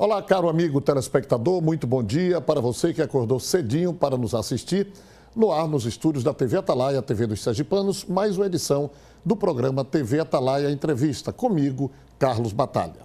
Olá, caro amigo telespectador, muito bom dia para você que acordou cedinho para nos assistir. No ar, nos estúdios da TV Atalaia, TV dos Sergipanos, mais uma edição do programa TV Atalaia Entrevista, comigo, Carlos Batalha.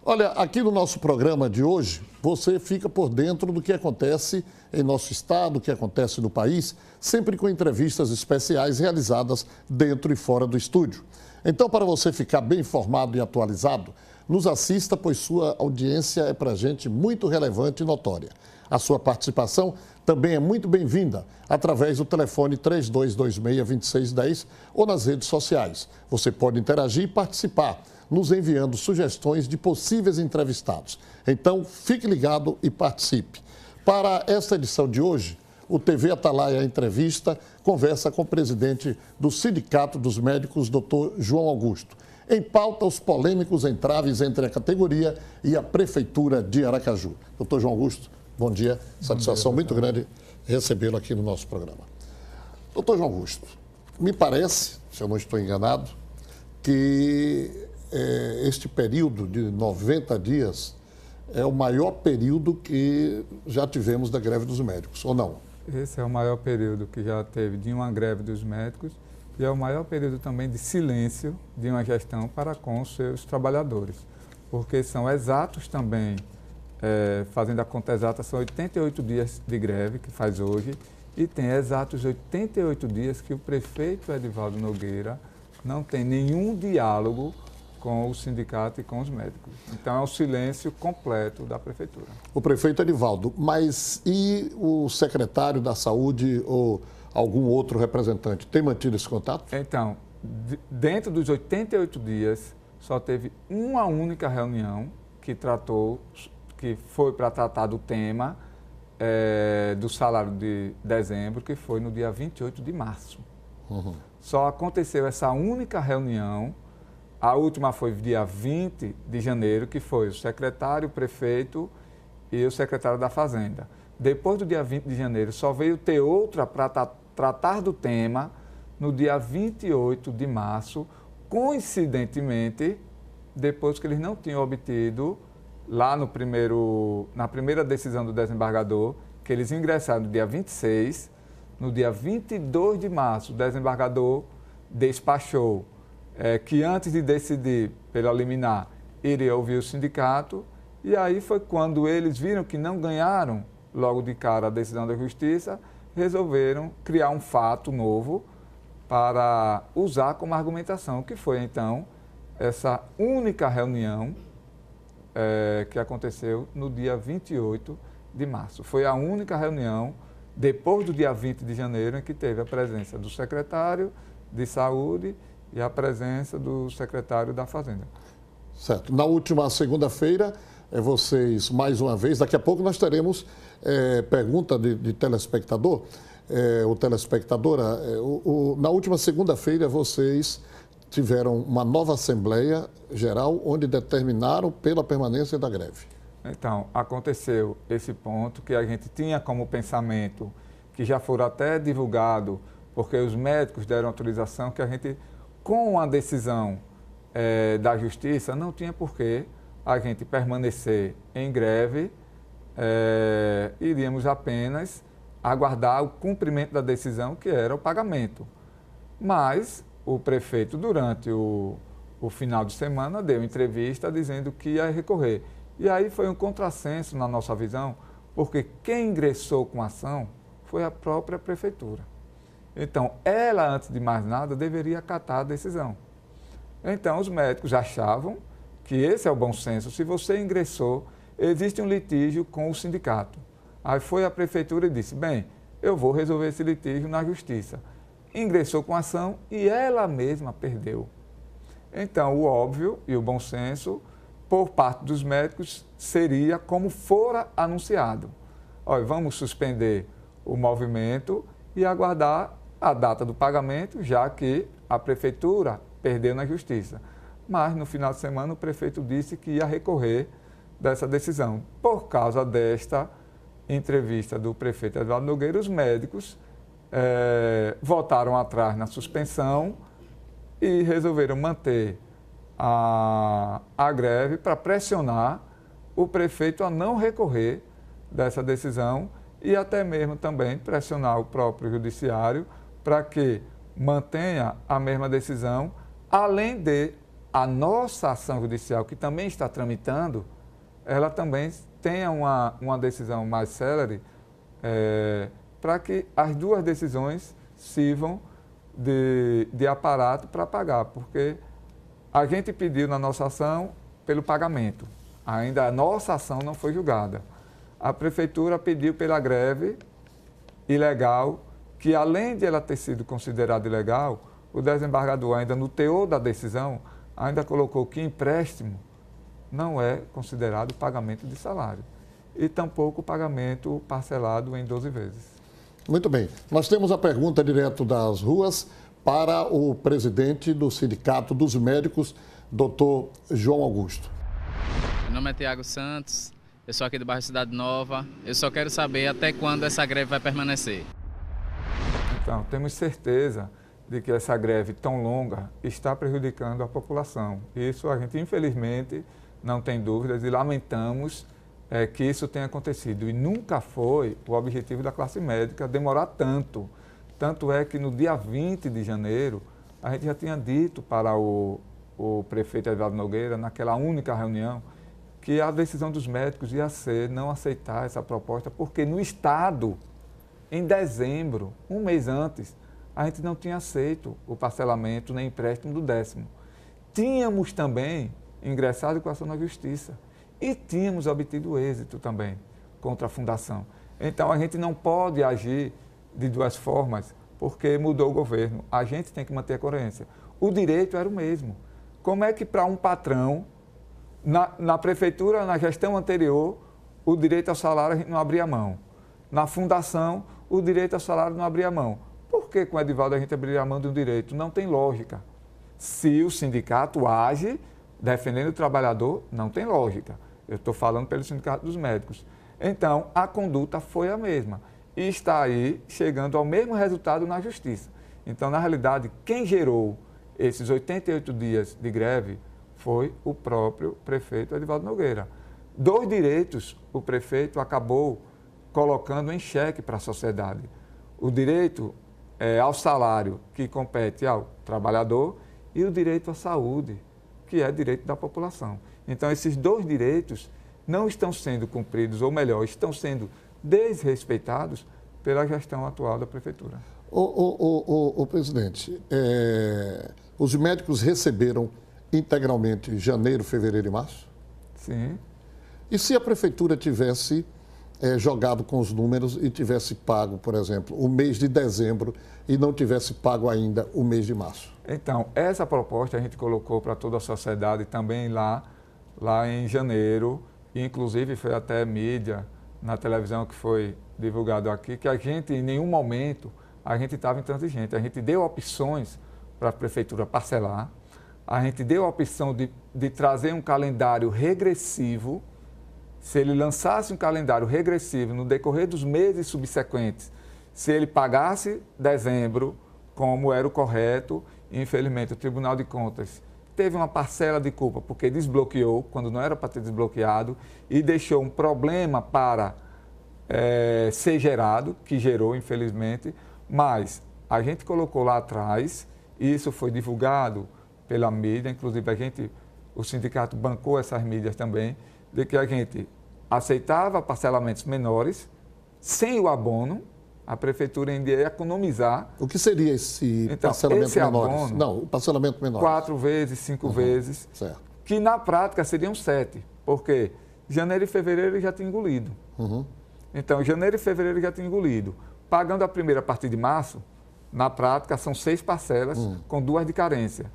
Olha, aqui no nosso programa de hoje, você fica por dentro do que acontece em nosso estado, o que acontece no país, sempre com entrevistas especiais realizadas dentro e fora do estúdio. Então, para você ficar bem informado e atualizado, nos assista, pois sua audiência é para a gente muito relevante e notória. A sua participação também é muito bem-vinda através do telefone 3226-2610 ou nas redes sociais. Você pode interagir e participar, nos enviando sugestões de possíveis entrevistados. Então, fique ligado e participe. Para esta edição de hoje, o TV Atalaia Entrevista conversa com o presidente do Sindicato dos Médicos, Dr. João Augusto. Em pauta, os polêmicos entraves entre a categoria e a Prefeitura de Aracaju. Dr. João Augusto, bom dia. Satisfação muito grande recebê-lo aqui no nosso programa. Dr. João Augusto, me parece, se eu não estou enganado, que este período de 90 dias é o maior período que já tivemos da greve dos médicos, ou não? Esse é o maior período que já teve de uma greve dos médicos e é o maior período também de silêncio de uma gestão para com os seus trabalhadores, porque são exatos também, fazendo a conta exata, são 88 dias de greve que faz hoje e tem exatos 88 dias que o prefeito Edivaldo Nogueira não tem nenhum diálogo com o sindicato e com os médicos. Então, é um silêncio completo da prefeitura. O prefeito Edivaldo, mas e o secretário da Saúde ou algum outro representante, tem mantido esse contato? Então, dentro dos 88 dias, só teve uma única reunião que foi para tratar do tema do salário de dezembro, que foi no dia 28 de março. Uhum. Só aconteceu essa única reunião. A última foi dia 20 de janeiro, que foi o secretário, o prefeito e o secretário da Fazenda. Depois do dia 20 de janeiro, só veio ter outra para tratar do tema no dia 28 de março, coincidentemente, depois que eles não tinham obtido, lá na primeira decisão do desembargador, que eles ingressaram no dia 26, no dia 22 de março, o desembargador despachou que antes de decidir pela liminar, iria ouvir o sindicato, e aí foi quando eles viram que não ganharam logo de cara a decisão da justiça, resolveram criar um fato novo para usar como argumentação, que foi então essa única reunião que aconteceu no dia 28 de março. Foi a única reunião, depois do dia 20 de janeiro, em que teve a presença do secretário de Saúde e a presença do secretário da Fazenda. Certo. Na última segunda-feira, vocês, mais uma vez, daqui a pouco nós teremos pergunta de telespectador, ou telespectadora. Na última segunda-feira, vocês tiveram uma nova Assembleia Geral, onde determinaram pela permanência da greve. Então, aconteceu esse ponto que a gente tinha como pensamento, que já foram até divulgado, porque os médicos deram autorização, que a gente, com a decisão da Justiça, não tinha por que a gente permanecer em greve, iríamos apenas aguardar o cumprimento da decisão, que era o pagamento. Mas o prefeito, durante o final de semana, deu entrevista dizendo que ia recorrer. E aí foi um contrassenso na nossa visão, porque quem ingressou com a ação foi a própria prefeitura. Então, ela, antes de mais nada, deveria acatar a decisão. Então, os médicos achavam que esse é o bom senso. Se você ingressou, existe um litígio com o sindicato. Aí foi a prefeitura e disse, bem, eu vou resolver esse litígio na justiça. Ingressou com a ação e ela mesma perdeu. Então, o óbvio e o bom senso, por parte dos médicos, seria como fora anunciado. Olha, vamos suspender o movimento e aguardar a data do pagamento, já que a prefeitura perdeu na justiça. Mas, no final de semana, o prefeito disse que ia recorrer dessa decisão. Por causa desta entrevista do prefeito Edivaldo Nogueira, os médicos voltaram atrás na suspensão e resolveram manter a greve para pressionar o prefeito a não recorrer dessa decisão e até mesmo também pressionar o próprio judiciário para que mantenha a mesma decisão, além de a nossa ação judicial, que também está tramitando, ela também tenha uma decisão mais célere, para que as duas decisões sirvam de aparato para pagar, porque a gente pediu na nossa ação pelo pagamento, ainda a nossa ação não foi julgada. A prefeitura pediu pela greve ilegal, que além de ela ter sido considerada ilegal, o desembargador ainda no teor da decisão, ainda colocou que empréstimo não é considerado pagamento de salário e tampouco pagamento parcelado em 12 vezes. Muito bem. Nós temos a pergunta direto das ruas para o presidente do Sindicato dos Médicos, doutor João Augusto. Meu nome é Tiago Santos, eu sou aqui do bairro Cidade Nova. Eu só quero saber até quando essa greve vai permanecer. Então, temos certeza de que essa greve tão longa está prejudicando a população. Isso a gente, infelizmente, não tem dúvidas e lamentamos que isso tenha acontecido. E nunca foi o objetivo da classe médica demorar tanto. Tanto é que no dia 20 de janeiro, a gente já tinha dito para o prefeito Edivaldo Nogueira, naquela única reunião, que a decisão dos médicos ia ser não aceitar essa proposta, porque no Estado, em dezembro, um mês antes, a gente não tinha aceito o parcelamento nem empréstimo do 10º. Tínhamos também ingressado com a ação na Justiça e tínhamos obtido êxito também contra a Fundação. Então, a gente não pode agir de duas formas, porque mudou o governo. A gente tem que manter a coerência. O direito era o mesmo. Como é que para um patrão, na prefeitura, na gestão anterior, o direito ao salário a gente não abria mão? Na Fundação, o direito ao salário não abria mão. Por que com o Edivaldo a gente abriria a mão de um direito? Não tem lógica. Se o sindicato age defendendo o trabalhador, não tem lógica. Eu estou falando pelo Sindicato dos Médicos. Então, a conduta foi a mesma. E está aí chegando ao mesmo resultado na Justiça. Então, na realidade, quem gerou esses 88 dias de greve foi o próprio prefeito Edivaldo Nogueira. 2 direitos o prefeito acabou colocando em xeque para a sociedade. O direito ao salário, que compete ao trabalhador, e o direito à saúde, que é direito da população. Então, esses 2 direitos não estão sendo cumpridos, ou melhor, estão sendo desrespeitados pela gestão atual da prefeitura. O presidente, os médicos receberam integralmente janeiro, fevereiro e março? Sim. E se a prefeitura tivesse jogado com os números e tivesse pago, por exemplo, o mês de dezembro e não tivesse pago ainda o mês de março? Então, essa proposta a gente colocou para toda a sociedade também lá em janeiro, e inclusive foi até mídia, na televisão que foi divulgado aqui, que a gente, em nenhum momento, a gente estava intransigente. A gente deu opções para a prefeitura parcelar, a gente deu a opção de trazer um calendário regressivo. Se ele lançasse um calendário regressivo no decorrer dos meses subsequentes, se ele pagasse dezembro, como era o correto, infelizmente o Tribunal de Contas teve uma parcela de culpa porque desbloqueou, quando não era para ter desbloqueado, e deixou um problema para ser gerado, que gerou, infelizmente, mas a gente colocou lá atrás, e isso foi divulgado pela mídia, inclusive o sindicato bancou essas mídias também, de que a gente aceitava parcelamentos menores, sem o abono, a prefeitura ainda ia economizar. O que seria esse parcelamento menor? Não, o parcelamento menor. 4 vezes, 5 vezes, certo. Que na prática seriam 7, porque janeiro e fevereiro já tinha engolido. Então, janeiro e fevereiro já tinha engolido. Pagando a primeira a partir de março, na prática são 6 parcelas com 2 de carência.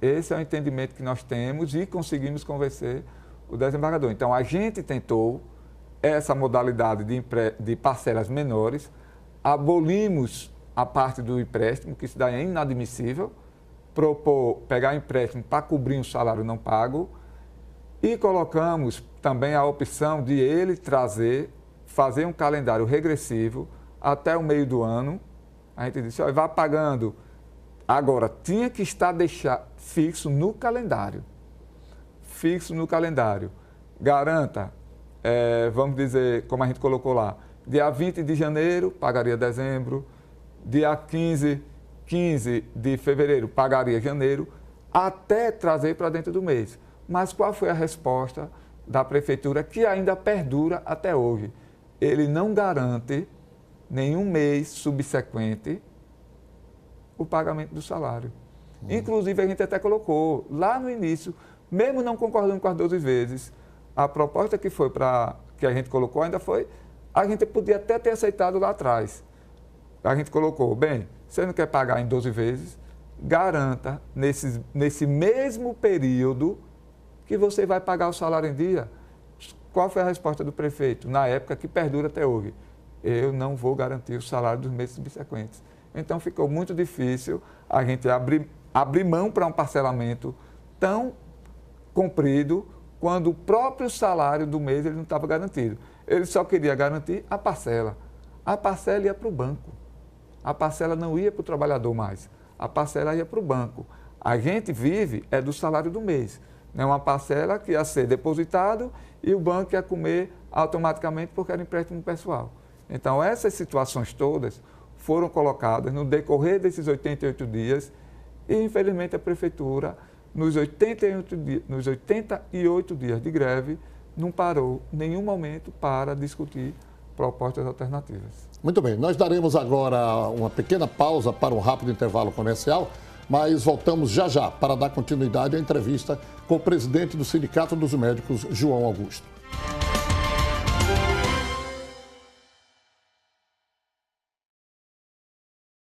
Esse é o entendimento que nós temos e conseguimos convencer o desembargador. Então, a gente tentou essa modalidade de parcelas menores, abolimos a parte do empréstimo, que isso daí é inadmissível, propor pegar empréstimo para cobrir um salário não pago, e colocamos também a opção de ele fazer um calendário regressivo até o meio do ano. A gente disse, ó, vai pagando. Agora, tinha que estar fixo no calendário. Fixo no calendário. garanta, vamos dizer, como a gente colocou lá, dia 20 de janeiro, pagaria dezembro, dia 15 de fevereiro, pagaria janeiro, até trazer para dentro do mês. Mas qual foi a resposta da prefeitura, que ainda perdura até hoje? Ele não garante nenhum mês subsequente o pagamento do salário. Inclusive, a gente até colocou lá no início, mesmo não concordando com as 12 vezes, a proposta que foi que a gente colocou ainda foi, a gente podia até ter aceitado lá atrás. A gente colocou, bem, você não quer pagar em 12 vezes, garanta nesse mesmo período que você vai pagar o salário em dia. Qual foi a resposta do prefeito? Na época, que perdura até hoje. Eu não vou garantir o salário dos meses subsequentes. Então, ficou muito difícil a gente abrir mão para um parcelamento tão comprido, quando o próprio salário do mês ele não estava garantido. Ele só queria garantir a parcela. A parcela ia para o banco. A parcela não ia para o trabalhador mais. A parcela ia para o banco. A gente vive do salário do mês. É uma parcela que ia ser depositado e o banco ia comer automaticamente porque era empréstimo pessoal. Então, essas situações todas foram colocadas no decorrer desses 88 dias e, infelizmente, a prefeitura, nos 88 dias de greve, não parou em nenhum momento para discutir propostas alternativas. Muito bem, nós daremos agora uma pequena pausa para um rápido intervalo comercial, mas voltamos já já para dar continuidade à entrevista com o presidente do Sindicato dos Médicos, João Augusto.